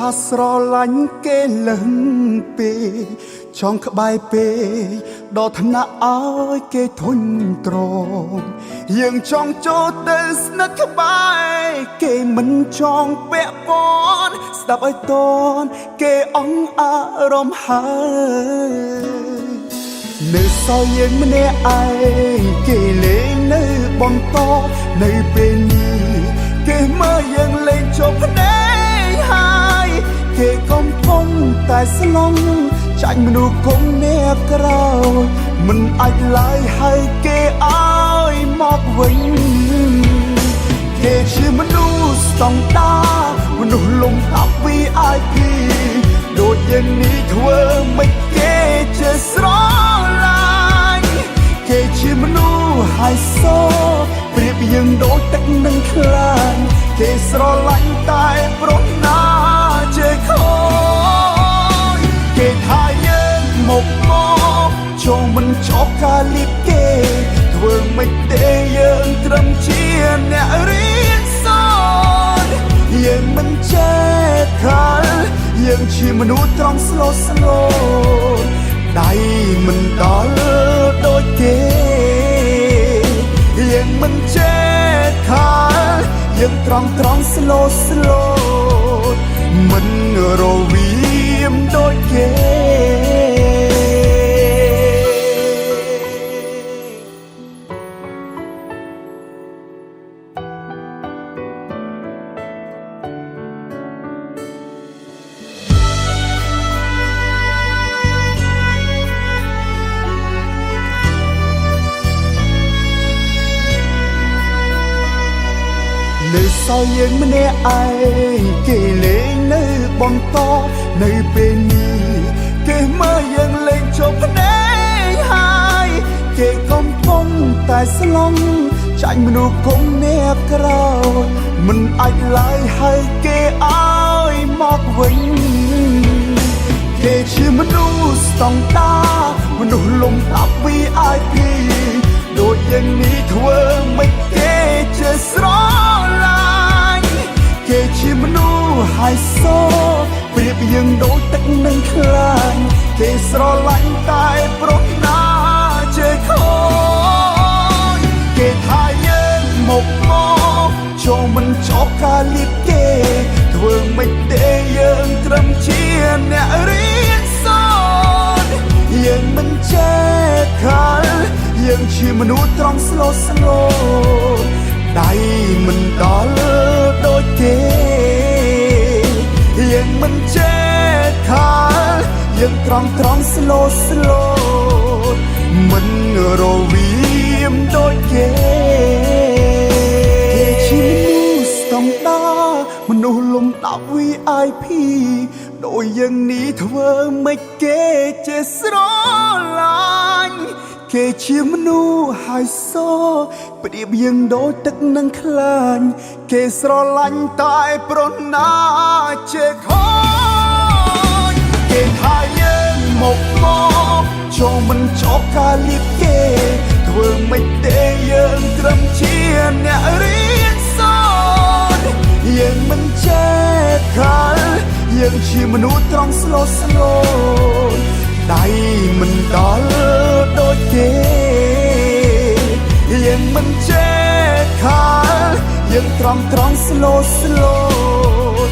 ថាស្រឡាញ់គេលឹងពេកចង់ក្បែរពេកដល់ថ្នាក់ឲ្យគេធុញទ្រាំយើងចង់ចូលទៅស្និទ្ធក្បែរគេមិនចង់ពាក់ព័ន្ធស្ដាប់ឲ្យតនគេអង្អារម្មណ៍ហើយនៅសល់យើងម្នាក់ឯងគេលេងនៅបន្តនៅពេលនេះគេមើលយើងលេងជប់ភ្នែកហើយគេកំពុងតែស្លង់ចាញ់មនុស្សគុំអ្នកក្រោយមិនអាចឡើយហើយគេឲ្យមកវិញគេជាមនុស្សស្តង់ដាមនុស្សលំដាប់ VIP ដូចយើងនេះធ្វើមិនគេជាស្រឡាញ់គេជាមនុស្សហើយសប្រៀបយើងដូចទឹកនឹងខ្លាញ់គេស្រឡាញ់តែប្រុសណាជេខូចគេថាយើងមកចូលមិនចប់ការលៀបគេធ្វើមិនទេយើងត្រឹមជាអ្នករៀនសូត្រយើងមិនចេះខាល់យើងជាមនុស្សត្រង់ស្លូតស្លូតដៃមិនដល់ដូចគេយើងមិនចេះខាល់យើងត្រង់ស្លូតស្លូតមិនរវីមដូចគេនៅសល់យើងម្នាក់ឯងគេលេងនៅបន្តនៅពេលនេះគេមើលយើងលេងជប់ភ្នែកហើយគេកំពុងតែស្លង់ចាញ់មនុស្សគុំអ្នកក្រោយមិនអាចឡើយហើយគេឲ្យមកវិញគេជាមនុស្សស្តង់ដាមនុស្សលំដាប់ VIP ដូចយើងនេះធ្វើមិនគេជាស្រឡាញ់គេជាមនុស្សហើយសប្រៀបយើងដូចទឹកនឹងខ្លាញ់គេស្រឡាញ់តែប្រុសណាជេខូចគេថាយើងមកចូលមិនចប់ការលៀបគេធ្វើមិនទេយើងត្រឹមជាអ្នករៀនសូត្រយើងមិនចេះខាល់យើងជាមនុស្សត្រង់ស្លូតស្លូតដៃមិនដល់ដូចគេយើងមិនចេះខាល់យើងត្រង់ស្លូតស្លូតមិនរវីមដូចគេគេជាមនុស្សស្តង់ដាមនុស្សលំដាប់ VIP ដូចយើងនេះធ្វើមិនគេជាស្រឡាញ់គេជាមនុស្សហើយសប្រៀបយើងដូចទឹកនឹងខ្លាញ់គេស្រឡាញ់តែប្រុសណាជេខូចគេថាយើងមកចូលមិនចប់ការលៀបគេធ្វើមិនទេយើងត្រឹមជាអ្នករៀនសូត្រយើងមិនចេះខាល់យើងជាមនុស្សត្រង់ស្លូតស្លូតដៃមិនដល់ដូចគេយើងមិនចេះខាល់យើងត្រង់ស្លូតស្លូត